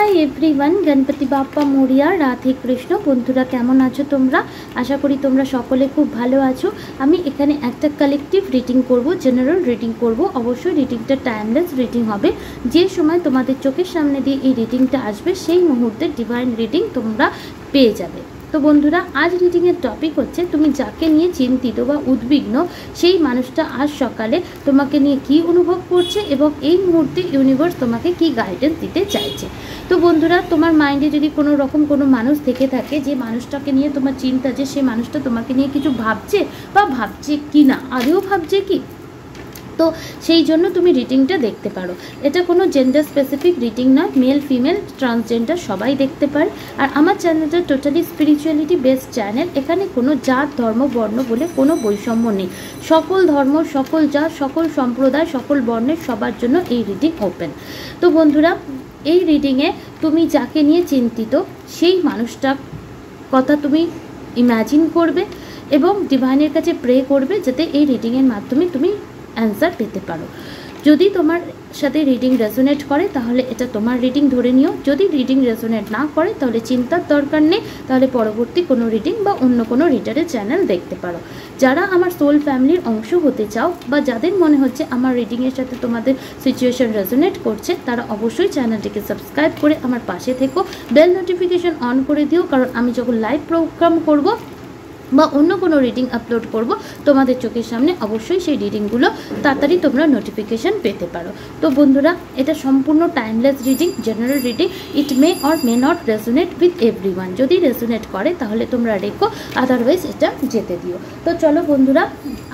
High everyone Ganpati Bappa Moriya Radhe Krishna बंधुरा केमन आछो तोमरा आशा करी तोमरा सकले खूब भालो आछो। आमी एखाने एकटा कलेक्टिव रिडिंग करब जेनारेल रिडिंग करब अवश्य रिडिंगटा टाइमलेस रिडिंग होबे जे समय तोमादेर चोखेर सामने दिये एई रिडिंगटा आसबे सेई मुहूर्ते डिवाइन रिडिंग तोमरा पेये जाबे। तो बंधुरा आज रिडिंगेर टपिक होच्छे तुमी जाके निये चिंतित बा उद्विग्न सेई मानुषटा आज सकाले तोमाके निये कि अनुभव करछे एबं एई मुहूर्ते यूनिभार्स तोमाके कि गाइडेंस दिते चाइछे। तो बंधुरा तोमार माइंडे यदि कोनो रकम कोनो मानुष थेके थाके जे मानुषटाके निये तोमार चिंता जे सेई मानुषटा तोमाके निये किछु भाबछे बा भाबछे किना आदेও भाबछे कि तो সেই জন্য তুমি রিডিংটা দেখতে পারো। এটা কোনো জেন্ডার স্পেসিফিক রিডিং নয়, মেল ফিমেল ট্রান্সজেন্ডার সবাই দেখতে পারে। আর আমার চ্যানেলটা টোটালি স্পিরিচুয়ালিটি বেসড চ্যানেল, এখানে কোনো জাত ধর্ম বর্ণ বলে কোনো বৈষম্য নেই। সকল ধর্ম সকল জাত সকল সম্প্রদায় সকল বর্ণের সবার জন্য এই রিডিং ওপেন। তো বন্ধুরা এই রিডিংয়ে তুমি যাকে নিয়ে চিন্তিত সেই মানুষটার কথা তুমি ইমাজিন করবে এবং ডিভাইনের কাছে প্রে করবে যাতে এই রিডিংয়ের মাধ্যমে তুমি অ্যান্সার পেতে পারো। যদি তোমার সাথে রিডিং রেজোনেট করে তাহলে এটা তোমার রিডিং ধরে নিও, যদি রিডিং রেজোনেট না করে তাহলে চিন্তার দরকার নেই, তাহলে পরবর্তী কোনো রিডিং বা অন্য কোনো রিডারের চ্যানেল দেখতে পারো। যারা আমার সোল ফ্যামিলির অংশ হতে চাও বা যাদের মনে হচ্ছে আমার রিডিংয়ের সাথে তোমাদের সিচুয়েশন রেজোনেট করছে তারা অবশ্যই চ্যানেলটিকে সাবস্ক্রাইব করে আমার পাশে থেকো, বেল নোটিফিকেশন অন করে দিও, কারণ আমি যখন লাইভ প্রোগ্রাম করব বা অন্য কোনো রিডিং আপলোড করব তোমাদের চোখের সামনে অবশ্যই সেই রিডিংগুলো তাড়াতাড়ি তোমরা নোটিফিকেশান পেতে পারো। তো বন্ধুরা এটা সম্পূর্ণ timeless reading, general reading, it May or may not resonate with everyone. যদি রেজোনেট করে তাহলে তোমরা রেখো, আদারওয়াইজ এটা যেতে দিও। তো চলো বন্ধুরা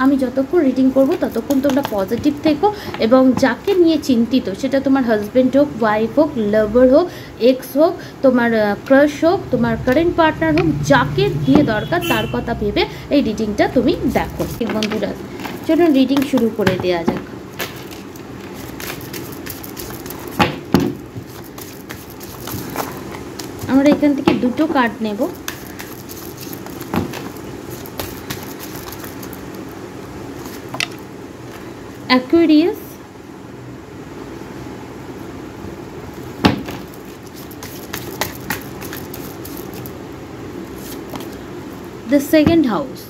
আমি যতক্ষণ রিডিং করব ততক্ষণ তোমরা পজিটিভ থেকো এবং যাকে নিয়ে চিন্তিত সেটা তোমার হাজব্যান্ড হোক, ওয়াইফ হোক, লাভার হোক, এক্স হোক, তোমার ক্রাশ হোক, তোমার কারেন্ট পার্টনার হোক, যাকে দিয়ে দরকার তার কথা ভেবে এই রিডিংটা তুমি দেখো। বন্ধুরা চলুন রিডিং শুরু করে দেওয়া যাক। আমরা এখান থেকে দুটো কার্ড নেব। Aquarius, the second house.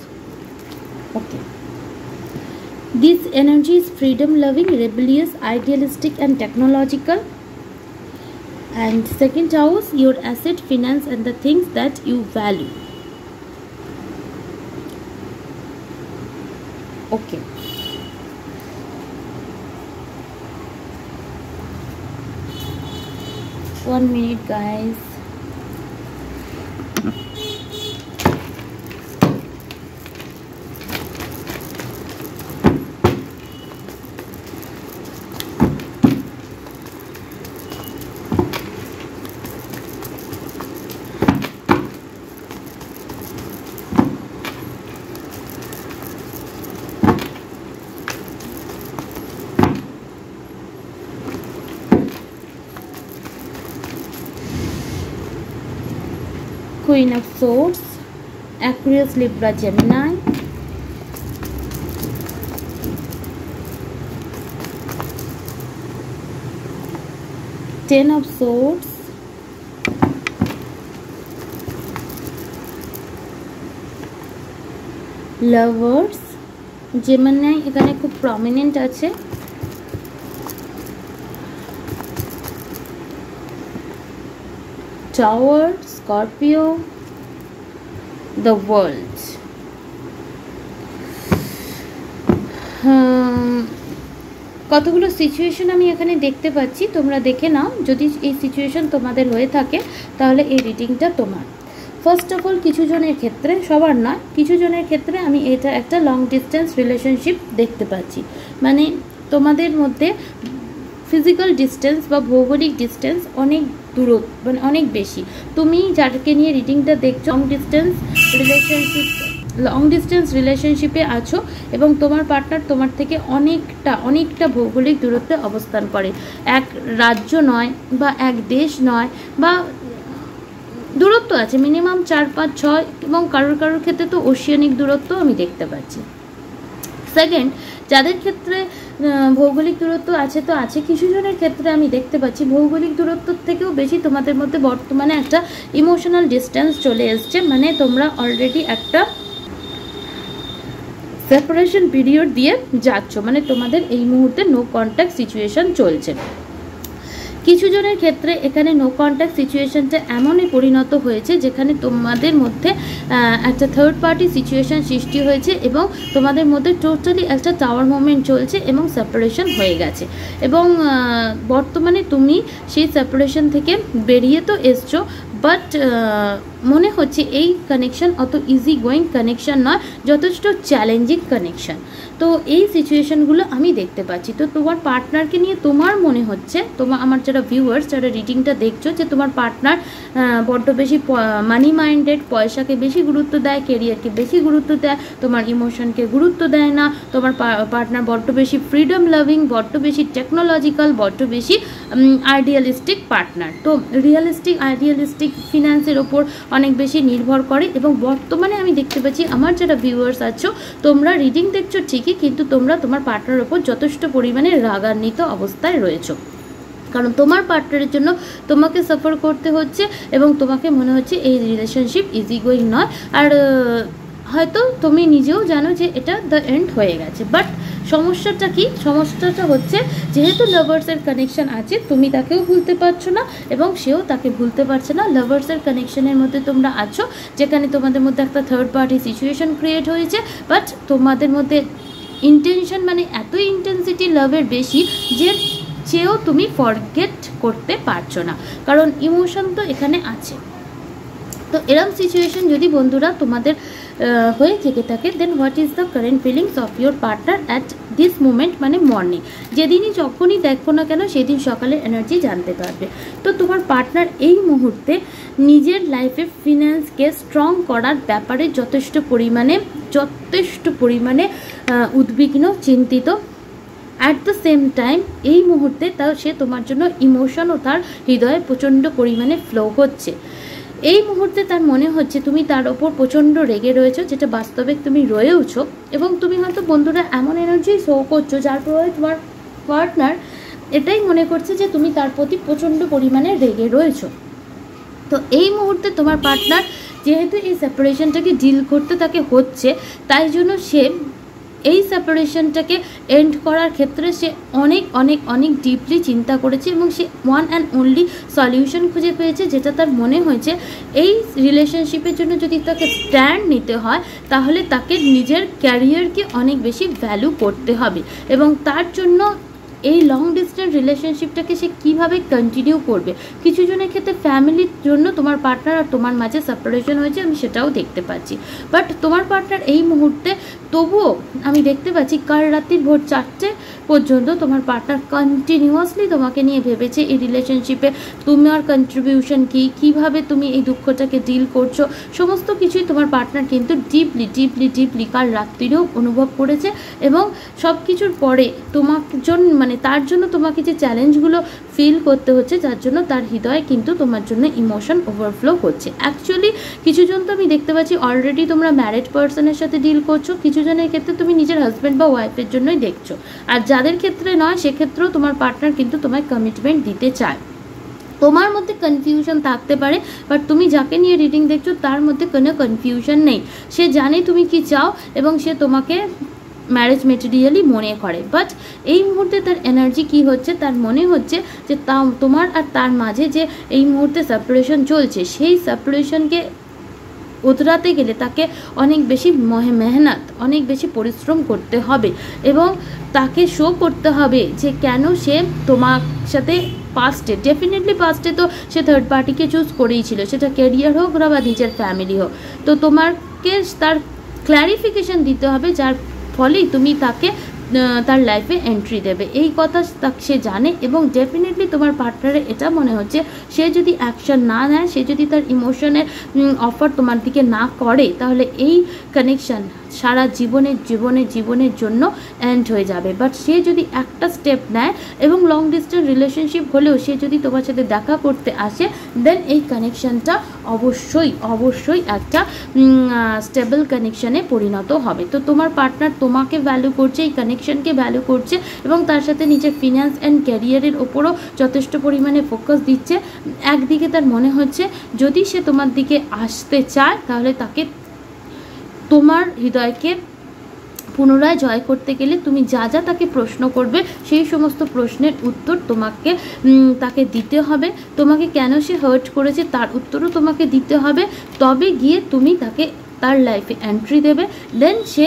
Okay, this energy is freedom loving, rebellious, idealistic and technological. And second house, your asset, finance and the things that you value. Okay, 1 minute guys. Queen of Swords, Aquarius, Libra, Gemini, Ten of Swords, Lovers, Gemini এখানে খুব prominent আছে, Tower, Scorpio, the World. কতগুলো situation আমি এখানে দেখতে পাচ্ছি, তোমরা দেখে নাও। যদি এই সিচুয়েশন তোমাদের হয়ে থাকে তাহলে এই রিডিংটা তোমার। ফার্স্ট অফ অল কিছু জনের ক্ষেত্রে, সবার নয়, কিছু জনের ক্ষেত্রে আমি এটা একটা লং ডিস্টেন্স রিলেশনশিপ দেখতে পাচ্ছি। মানে তোমাদের মধ্যে ফিজিক্যাল ডিস্টেন্স বা ভৌগোলিক ডিস্টেন্স অনেক দূরত্ব, মানে অনেক বেশি। তুমি যাকে নিয়ে রিডিংটা দেখছো লং ডিস্টেন্স রিলেশনশিপে আছো এবং তোমার পার্টনার তোমার থেকে অনেকটা ভৌগোলিক দূরত্বে অবস্থান করে। এক রাজ্য নয় বা এক দেশ নয়, বা দূরত্ব আছে মিনিমাম 4, 5, 6 এবং কারোর ক্ষেত্রে তো ওশিয়ানিক দূরত্ব আমি দেখতে পাচ্ছি। সেকেন্ড, যাদের ক্ষেত্রে ভৌগোলিক দূরত্ব আছে তো আছে, কিছু জনের ক্ষেত্রে আমি দেখতে পাচ্ছি ভৌগোলিক দূরত্ব থেকেও বেশি তোমাদের মধ্যে বর্তমানে একটা ইমোশনাল ডিস্টেন্স চলে এসছে, মানে তোমরা অলরেডি একটা সেপারেশন পিরিয়ড দিয়ে যাচ্ছ, মানে তোমাদের এই মুহূর্তে নো কন্ট্যাক্ট সিচুয়েশন চলছে। কিছু জনের ক্ষেত্রে এখানে নো কন্ট্যাক্ট সিচুয়েশনটা এমনই পরিণত হয়েছে যেখানে তোমাদের মধ্যে একটা থার্ড পার্টি সিচুয়েশন সৃষ্টি হয়েছে এবং তোমাদের মধ্যে টোটালি একটা টাওয়ার মুভমেন্ট চলছে এবং সেপারেশন হয়ে গেছে, এবং বর্তমানে তুমি সেই সেপারেশন থেকে বেরিয়ে তো এসছো, বাট মনে হচ্ছে এই কানেকশন অত ইজি গোয়িং কানেকশন নয়, যথেষ্ট চ্যালেঞ্জিং কানেকশন। তো এই সিচুয়েশনগুলো আমি দেখতে পাচ্ছি। তো তোমার পার্টনারকে নিয়ে তোমার মনে হচ্ছে, আমার যারা ভিউয়ার্স যারা রিডিংটা দেখছো, যে তোমার পার্টনার বড্ড বেশি মানি মাইন্ডেড, পয়সাকে বেশি গুরুত্ব দেয়, কেরিয়ারকে বেশি গুরুত্ব দেয়, তোমার ইমোশনকে গুরুত্ব দেয় না, তোমার পার্টনার বড্ড বেশি ফ্রিডম লাভিং, বড্ড বেশি টেকনোলজিক্যাল, বড্ড বেশি আইডিয়ালিস্টিক পার্টনার। তো রিয়েলিস্টিক আইডিয়ালিস্টিক ফিনান্সের ওপর অনেক বেশি নির্ভর করে, এবং বর্তমানে আমি দেখতে পাচ্ছি আমার যারা ভিউয়ার্স আছো তোমরা রিডিং দেখছো ঠিকই, কিন্তু তোমরা তোমার পার্টনারের ওপর যথেষ্ট পরিমাণে রাগান্বিত অবস্থায় রয়েছো, কারণ তোমার পার্টনারের জন্য তোমাকে সাফার করতে হচ্ছে এবং তোমাকে মনে হচ্ছে এই রিলেশনশিপ ইজি গোয়িং নয়, আর হয়তো তুমি নিজেও জানো যে এটা দ্য এন্ড হয়ে গেছে। বাট সমস্যাটা কি? সমস্যাটা হচ্ছে যেহেতু লাভার্সের কানেকশন আছে, তুমি তাকেও ভুলতে পারছো না এবং সেও তাকে ভুলতে পারছে না। লাভার্সের কানেকশনের মধ্যে তোমরা আছো যেখানে তোমাদের মধ্যে একটা থার্ড পার্টি সিচুয়েশন ক্রিয়েট হয়েছে, বাট তোমাদের মধ্যে ইন্টেনশন মানে এত ইন্টেন্সিটি লাভের বেশি যে চেয়েও তুমি ফরগেট করতে পারছো না, কারণ ইমোশন তো এখানে আছে। তো এরম সিচুয়েশন যদি বন্ধুরা তোমাদের হয়ে থেকে থাকে, then what is the current feelings of your partner at this moment, মানে মর্নিং, যেদিনই যখনই দেখো না কেন সেদিন সকালের এনার্জি জানতে পারবে। তো তোমার পার্টনার এই মুহূর্তে নিজের লাইফে ফিন্যান্সকে স্ট্রং করার ব্যাপারে যথেষ্ট পরিমাণে উদ্বিগ্ন, চিন্তিত। অ্যাট দ্য সেম টাইম এই মুহূর্তে সে তোমার জন্য ইমোশন ও তার হৃদয়ে প্রচণ্ড পরিমাণে ফ্লো হচ্ছে। এই মুহূর্তে তার মনে হচ্ছে তুমি তার ওপর প্রচণ্ড রেগে রয়েছো, যেটা বাস্তবে তুমি রয়েওছো, এবং তুমি হয়তো বন্ধুরা এমন এনার্জি শো করছো যার প্রভাবে তোমার পার্টনার এটাই মনে করছে যে তুমি তার প্রতি প্রচণ্ড পরিমাণে রেগে রয়েছো। তো এই মুহূর্তে তোমার পার্টনার যেহেতু এই সেপারেশনটাকে ডিল করতে তাকে হচ্ছে, তাই জন্য সে এই সেপারেশনটাকে এন্ড করার ক্ষেত্রে সে অনেক ডিপলি চিন্তা করেছে এবং সে ওয়ান অ্যান্ড অনলি সলিউশন খুঁজে পেয়েছে, যেটা তার মনে হয়েছে এই রিলেশনশিপের জন্য যদি তাকে স্ট্যান্ড নিতে হয় তাহলে তাকে নিজের ক্যারিয়ারকে অনেক বেশি ভ্যালু করতে হবে, এবং তার জন্য এই লং ডিস্টেন্স রিলেশনশিপটাকে সে কীভাবে কন্টিনিউ করবে। কিছু জনের ক্ষেত্রে ফ্যামিলির জন্য তোমার পার্টনার আর তোমার মাঝে সেপারেশন হয়েছে, আমি সেটাও দেখতে পাচ্ছি। বাট তোমার পার্টনার এই মুহূর্তে তবুও আমি দেখতে পাচ্ছি কাল রাত্রির ভোর 4টে পর্যন্ত তোমার পার্টনার কন্টিনিউয়াসলি তোমাকে নিয়ে ভেবেছে এই রিলেশনশিপে তোমার কন্ট্রিবিউশন কী, কীভাবে তুমি এই দুঃখটাকে ডিল করছো, সমস্ত কিছুই তোমার পার্টনার কিন্তু ডিপলি কাল রাত্রিরেও অনুভব করেছে, এবং সব কিছুর পরে তোমার জন্য তার জন্য তোমাকে যে চ্যালেঞ্জগুলো ফিল করতে হচ্ছে, যার জন্য তার হৃদয়ে কিন্তু তোমার জন্য ইমোশন ওভারফ্লো করছে। অ্যাকচুয়ালি কিছুজন তো আমি দেখতে পাচ্ছি অলরেডি তোমরা ম্যারিড পার্সনের সাথে ডিল করছো, কিছু জনের ক্ষেত্রে তুমি নিজের হাজব্যান্ড বা ওয়াইফের জন্যই দেখছো, আর যাদের ক্ষেত্রে নয় সেক্ষেত্রেও তোমার পার্টনার কিন্তু তোমায় কমিটমেন্ট দিতে চায়। তোমার মধ্যে কনফিউশন থাকতে পারে, বাট তুমি যাকে নিয়ে রিডিং দেখছো তার মধ্যে কোনো কনফিউশন নেই, সে জানে তুমি কি চাও এবং সে তোমাকে ম্যারেজ মেটেরিয়ালি মনে করে। বাট এই মুহূর্তে তার এনার্জি কি হচ্ছে, তার মনে হচ্ছে যে তোমার আর তার মাঝে যে এই মুহূর্তে সেপারেশন চলছে, সেই সেপারেশনকে উতরাতে গেলে তাকে অনেক বেশি মেহনত, অনেক বেশি পরিশ্রম করতে হবে, এবং তাকে শো করতে হবে যে কেন সে তোমার সাথে ডেফিনেটলি পাস্টে তো সে থার্ড পার্টিকে চুজ করেই ছিল, সেটা ক্যারিয়ার হোক বা নিজের ফ্যামিলি হোক। তো তোমাকে তার ক্ল্যারিফিকেশন দিতে হবে, যার ফলেই তুমি তাকে তার লাইফে এন্ট্রি দেবে, এই কথা সে জানে। এবং ডেফিনেটলি তোমার পার্টনারের এটা মনে হচ্ছে সে যদি অ্যাকশন না নেয়, সে যদি তার ইমোশনের অফার তোমার দিকে না করে, তাহলে এই কানেকশন সারা জীবনের জন্য এন্ড হয়ে যাবে। বাট সে যদি একটা স্টেপ নেয় এবং লং ডিস্টেন্স রিলেশনশিপ হলেও সে যদি তোমার সাথে দেখা করতে আসে, দেন এই কানেকশানটা অবশ্যই একটা স্টেবল কানেকশানে পরিণত হবে। তো তোমার পার্টনার তোমাকে ভ্যালু করছে, এই কানেকশানকে ভ্যালু করছে এবং তার সাথে নিজের ফিনান্স অ্যান্ড ক্যারিয়ারের ওপরও যথেষ্ট পরিমাণে ফোকাস দিচ্ছে। একদিকে তার মনে হচ্ছে যদি সে তোমার দিকে আসতে চায় তাহলে তাকে তোমার হৃদয়কে পুনরায় জয় করতে গেলে তুমি যা তাকে প্রশ্ন করবে সেই সমস্ত প্রশ্নের উত্তর তাকে দিতে হবে। তোমাকে কেন সে হার্ট করেছে তার উত্তরও তোমাকে দিতে হবে। তবে গিয়ে তুমি তাকে তার লাইফে এন্ট্রি দেবে। দেন সে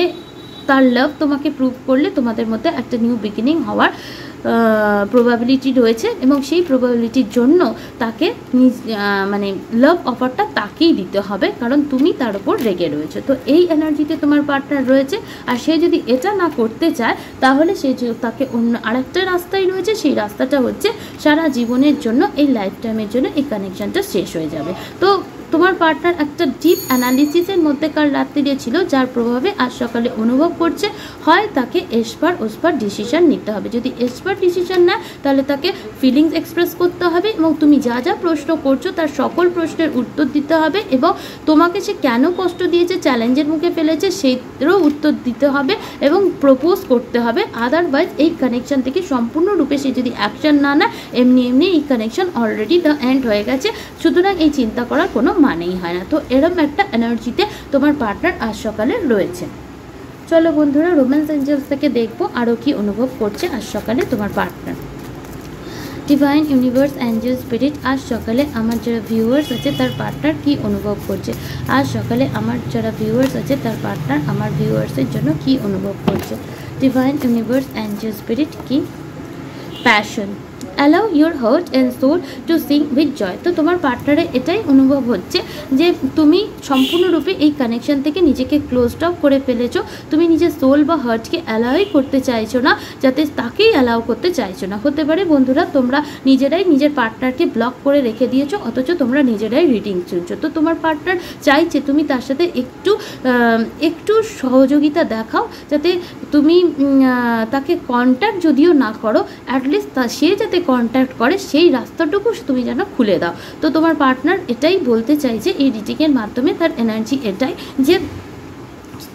তার লাভ তোমাকে প্রুভ করলে তোমাদের মধ্যে একটা নিউ বিগিনিং হওয়ার প্রবাবিলিটি রয়েছে এবং সেই প্রবাবিলিটির জন্য তাকে মানে লাভ অফারটা তাকেই দিতে হবে, কারণ তুমি তার উপর রেগে রয়েছে। তো এই এনার্জিতে তোমার পার্টনার রয়েছে। আর সে যদি এটা না করতে চায় তাহলে সে তাকে অন্য আরেকটা রাস্তায় রয়েছে, সেই রাস্তাটা হচ্ছে সারা জীবনের জন্য, এই লাইফ টাইমের জন্য এই কানেকশানটা শেষ হয়ে যাবে। তো তোমার পার্টনার একটা ডিপ অ্যানালিসিসের মধ্যে কাল রাত্রিরে ছিল, যার প্রভাবে আজ সকালে অনুভব করছে হয় তাকে ওসপার ডিসিশন নিতে হবে। যদি এসপার ডিসিশন নেয় তাহলে তাকে ফিলিংস এক্সপ্রেস করতে হবে এবং তুমি যা প্রশ্ন করছো তার সকল প্রশ্নের উত্তর দিতে হবে এবং তোমাকে সে কেন কষ্ট দিয়েছে, চ্যালেঞ্জের মুখে ফেলেছে সেইটারও উত্তর দিতে হবে এবং প্রপোজ করতে হবে। আদারওয়াইজ এই কানেকশান থেকে সম্পূর্ণরূপে সে যদি অ্যাকশন না নেয় এমনি এই কানেকশান অলরেডি দ্য এন্ড হয়ে গেছে। সুতরাং এই চিন্তা করার কোনো মানেই হয় না। তো এরম একটা এনার্জিতে তোমার পার্টনার আজ সকালে রয়েছে। চলো বন্ধুরা, রোম্যান্স এঞ্জেলস থেকে দেখবো আরও কি অনুভব করছে আজ সকালে তোমার partner. Divine universe angel spirit, আজ সকালে আমার যারা ভিউয়ার্স আছে তার পার্টনার কি অনুভব করছে। আজ সকালে আমার যারা ভিউয়ার্স আছে তার পার্টনার আমার ভিউয়ার্সের জন্য কি অনুভব করছে। ডিভাইন ইউনিভার্স অ্যাঞ্জেল স্পিরিট কি। Passion, allow your heart and soul to sing with joy. তো তোমার পার্টনারের এটাই অনুভব হচ্ছে যে তুমি সম্পূর্ণরূপে এই কানেকশান থেকে নিজেকে ক্লোজড অফ করে ফেলেছো। তুমি নিজের সোল বা হার্টকে অ্যালাউই করতে চাইছো না, যাতে তাকেই অ্যালাউ করতে চাইছো না। হতে পারে বন্ধুরা তোমরা নিজেরাই নিজের পার্টনারকে ব্লক করে রেখে দিয়েছো, অথচ তোমরা নিজেরাই রিডিং শুনছো। তো তোমার পার্টনার চাইছে তুমি তার সাথে একটু সহযোগিতা দেখাও, যাতে তুমি তাকে কন্ট্যাক্ট যদিও না করো, অ্যাটলিস্ট সে যাতে কন্ট্যাক্ট করে সেই রাস্তাটুকু তুমি যেন খুলে দাও। তো তোমার পার্টনার এটাই বলতে চাইছে এই রিডিংয়ের মাধ্যমে, তার এনার্জি এটাই যে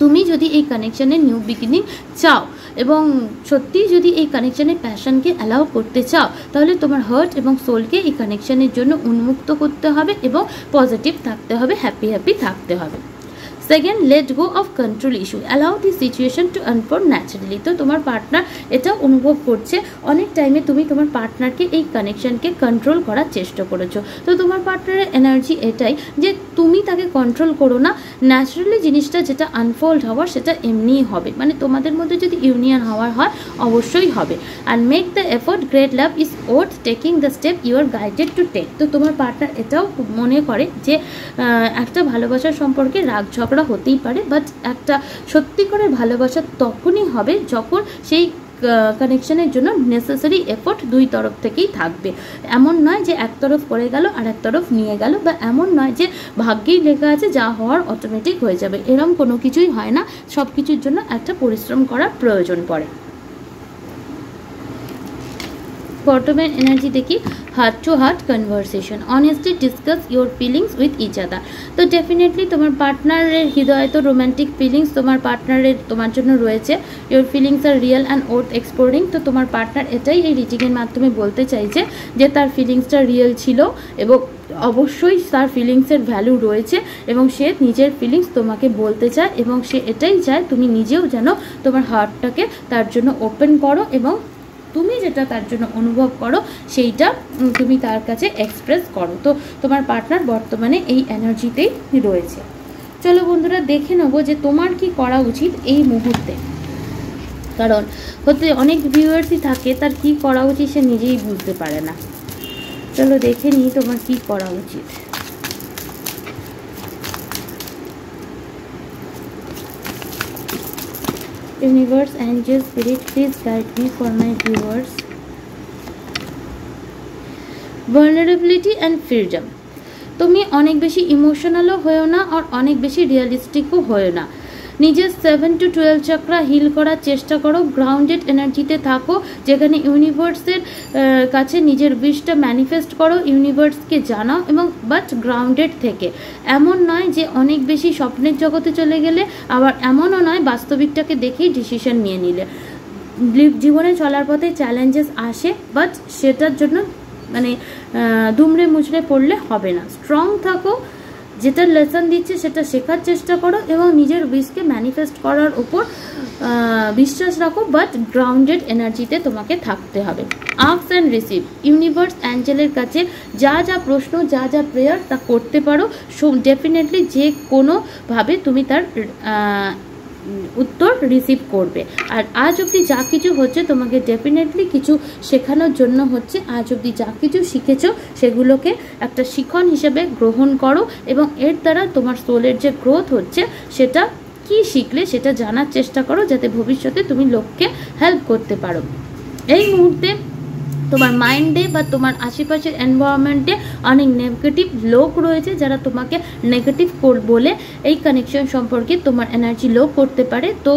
তুমি যদি এই কানেকশানের নিউ বিগিনিং চাও এবং সত্যিই যদি এই কানেকশানের প্যাশনকে অ্যালাউ করতে চাও, তাহলে তোমার হার্ট এবং সোলকে এই কানেকশানের জন্য উন্মুক্ত করতে হবে এবং পজিটিভ থাকতে হবে, হ্যাপি থাকতে হবে। Second, let go of control issue, allow the situation to unfold naturally. তো তোমার পার্টনার এটা অনুভব করছে অনেক টাইমে তুমি তোমার পার্টনারকে এই কানেকশানকে কন্ট্রোল করার চেষ্টা করেছো। তো তোমার পার্টনারের এনার্জি এটাই যে তুমি তাকে কন্ট্রোল করো না, ন্যাচারালি জিনিসটা যেটা আনফোল্ড হওয়ার সেটা এমনিই হবে। মানে তোমাদের মধ্যে যদি ইউনিয়ন হওয়ার হয় অবশ্যই হবে। আর make the effort, great love is worth taking the step you are guided to take. তো তোমার পার্টনার এটাও মনে করে যে একটা ভালোবাসার সম্পর্কে রাগ ঝগড়া হতেই পারে, বাট একটা সত্যিকারের ভালোবাসা তখনই হবে যখন সেই কানেকশানের জন্য নেসেসারি এফোর্ট দুই তরফ থেকেই থাকবে। এমন নয় যে এক তরফ করে গেল আর এক তরফ নিয়ে গেল, বা এমন নয় যে ভাগ্যেই লেখা আছে যা হওয়ার অটোমেটিক হয়ে যাবে, এরম কোনো কিছুই হয় না। সব কিছুর জন্য একটা পরিশ্রম করার প্রয়োজন পড়ে। বটমের এনার্জি দেখি heart to heart conversation, honestly discuss your feelings with each other. তো ডেফিনেটলি তোমার পার্টনারের হৃদয়ে তো রোম্যান্টিক ফিলিংস তোমার পার্টনারের তোমার জন্য রয়েছে। Your feelings are real and worth exploring. তো তোমার পার্টনার এটাই এই রিডিংয়ের মাধ্যমে বলতে চাইছে যে তার ফিলিংসটা রিয়েল ছিল এবং অবশ্যই তার ফিলিংসের ভ্যালু রয়েছে এবং সে নিজের ফিলিংস তোমাকে বলতে চায় এবং সে এটাই চায় তুমি নিজেও যেন তোমার হার্টটাকে তার জন্য ওপেন করো এবং তুমি যেটা তার জন্য অনুভব করো সেইটা তুমি তার কাছে এক্সপ্রেস করো। তো তোমার পার্টনার বর্তমানে এই এনার্জিতেই রয়েছে। চলো বন্ধুরা, দেখে নেবো যে তোমার কি করা উচিত এই মুহূর্তে, কারণ অনেক ভিউয়ার্সই থাকে তার কি করা উচিত সে নিজেই বুঝতে পারে না। চলো দেখে নিই তোমার কি করা উচিত। Universe, angel, spirit, please guide me for my viewers. Vulnerability and freedom. তুমি অনেক বেশি ইমোশনালও হয়েও না আর অনেক বেশি রিয়েলিস্টিকও হয়েও না। নিজের 7 to 12 চক্রা হিল করার চেষ্টা করো, গ্রাউন্ডেড এনার্জিতে থাকো, যেখানে ইউনিভার্সের কাছে নিজের উইশটা ম্যানিফেস্ট করো, ইউনিভার্সকে জানাও, এবং বাট গ্রাউন্ডেড থেকে। এমন নয় যে অনেক বেশি স্বপ্নের জগতে চলে গেলে, আবার এমনও নয় বাস্তবিকটাকে দেখেই ডিসিশন নিয়ে নিলে। জীবনে চলার পথে চ্যালেঞ্জেস আসে, বাট সেটার জন্য মানে দুমড়ে মুচড়ে পড়লে হবে না। স্ট্রং থাকো, যেটা লেসন দিচ্ছে সেটা শেখার চেষ্টা করো, এবং নিজের উইশকে ম্যানিফেস্ট করার উপর বিশ্বাস রাখো, বাট গ্রাউন্ডেড এনার্জিতে তোমাকে থাকতে হবে। আস্ক অ্যান্ড রিসিভ, ইউনিভার্স অ্যাঞ্জেলের কাছে যা যা প্রশ্ন, যা যা প্রেয়ার তা করতে পারো। সো ডেফিনেটলি যে কোনোভাবে তুমি তার উত্তর রিসিভ করবে। আর আজ অবধি যা কিছু হচ্ছে তোমাকে ডেফিনেটলি কিছু শেখানোর জন্য হচ্ছে। আজ অবধি যা কিছু শিখেছো সেগুলোকে একটা শিখন হিসেবে গ্রহণ করো, এবং এর দ্বারা তোমার সোলের যে গ্রোথ হচ্ছে সেটা কি শিখলে সেটা জানার চেষ্টা করো, যাতে ভবিষ্যতে তুমি লোককে হেল্প করতে পারো। এই মুহূর্তে তোমার মাইন্ডে বা তোমার আশেপাশের এনভায়রনমেন্টে অনেক নেগেটিভ লোক রয়েছে, যারা তোমাকে নেগেটিভ বলে এই কানেকশন সম্পর্কে তোমার এনার্জি লো করতে পারে। তো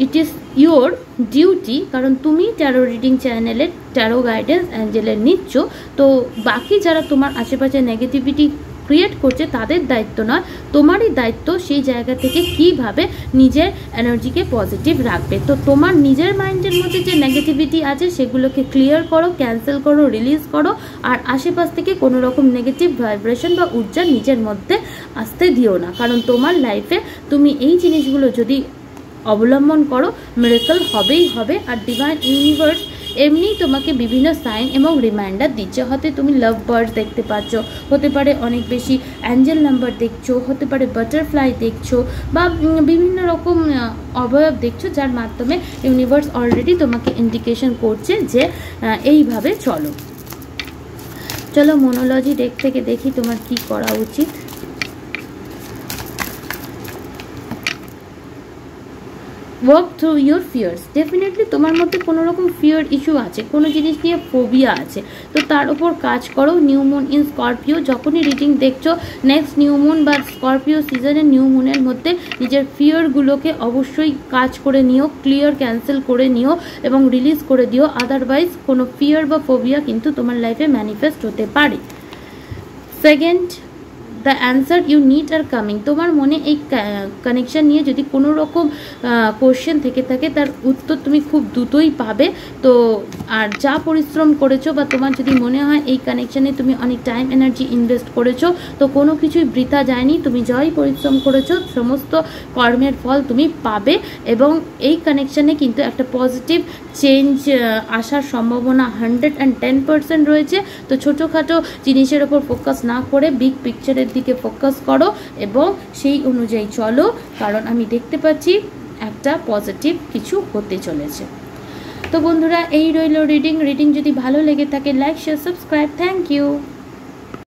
ইট ইজ ইয়োর ডিউটি, কারণ তুমি ট্যারো রিডিং চ্যানেলের ট্যারো গাইডেন্স অ্যাঞ্জেলের নিচ্ছ, তো বাকি যারা তোমার আশেপাশে নেগেটিভিটি ক্রিয়েট করছে তাদের দায়িত্ব নয়, তোমারই দায়িত্ব সেই জায়গা থেকে কিভাবে নিজের এনার্জিকে পজিটিভ রাখবে। তো তোমার নিজের মাইন্ডের মধ্যে যে নেগেটিভিটি আছে সেগুলোকে ক্লিয়ার করো, ক্যান্সেল করো, রিলিজ করো, আর আশেপাশ থেকে কোনো রকম নেগেটিভ ভাইব্রেশন বা ঊর্জা নিজের মধ্যে আসতে দিও না, কারণ তোমার লাইফে তুমি এই জিনিসগুলো যদি অবলম্বন করো মিরাকল হবেই হবে। আর ডিভাইন ইউনিভার্স এমনিই তোমাকে বিভিন্ন সাইন এবং রিমাইন্ডার দিচ্ছে। হতে তুমি লাভ বার্ড দেখতে পাচ্ছ, হতে পারে অনেক বেশি অ্যাঞ্জেল নাম্বার দেখছো, হতে পারে বাটারফ্লাই দেখছো, বা বিভিন্ন রকম অবয়ব দেখছো, যার মাধ্যমে ইউনিভার্স অলরেডি তোমাকে ইন্ডিকেশন করছে যে এইভাবে চলো। চলো মনোলজি ডেক থেকে দেখি তোমার কি করা উচিত। Work through your fears. Definitely তোমার মধ্যে কোনো রকম ফিয়ার ইস্যু আছে, কোনো জিনিস নিয়ে ফোবিয়া আছে, তো তার উপর কাজ করো। নিউ মুন ইন স্করপিও, যখনই রিডিং দেখছো নেক্সট নিউ মুন বা স্করপিও সিজনের নিউ মুনের মধ্যে নিজের ফিয়ারগুলোকে অবশ্যই কাজ করে নিও, ক্লিয়ার ক্যান্সেল করে নিও এবং রিলিজ করে দিও, আদারওয়াইজ কোনো ফিয়ার বা ফোবিয়া কিন্তু তোমার লাইফে ম্যানিফেস্ট হতে পারে। Second, the answer you need are coming. তোমার মনে এই কানেকশান নিয়ে যদি কোনো রকম কোশ্চেন থেকে থাকে তার উত্তর তুমি খুব দ্রুতই পাবে। তো আর যা পরিশ্রম করেছো বা তোমার যদি মনে হয় এই কানেকশানে তুমি অনেক টাইম এনার্জি ইনভেস্ট করেছো, তো কোনো কিছুই বৃথা যায়নি। তুমি যাই পরিশ্রম করেছো সমস্ত কর্মের ফল তুমি পাবে, এবং এই কানেকশানে কিন্তু একটা পজিটিভ চেঞ্জ আসার সম্ভাবনা 110% রয়েছে। তো ছোটোখাটো জিনিসের ওপর ফোকাস না করে বিগ পিকচারের দিকে ফোকাস করো এবং সেই অনুযায়ী চলো, কারণ আমি দেখতে পাচ্ছি একটা পজিটিভ কিছু হতে চলেছে। তো বন্ধুরা এই রইল রিডিং যদি ভালো লেগে থাকে like share subscribe. Thank you.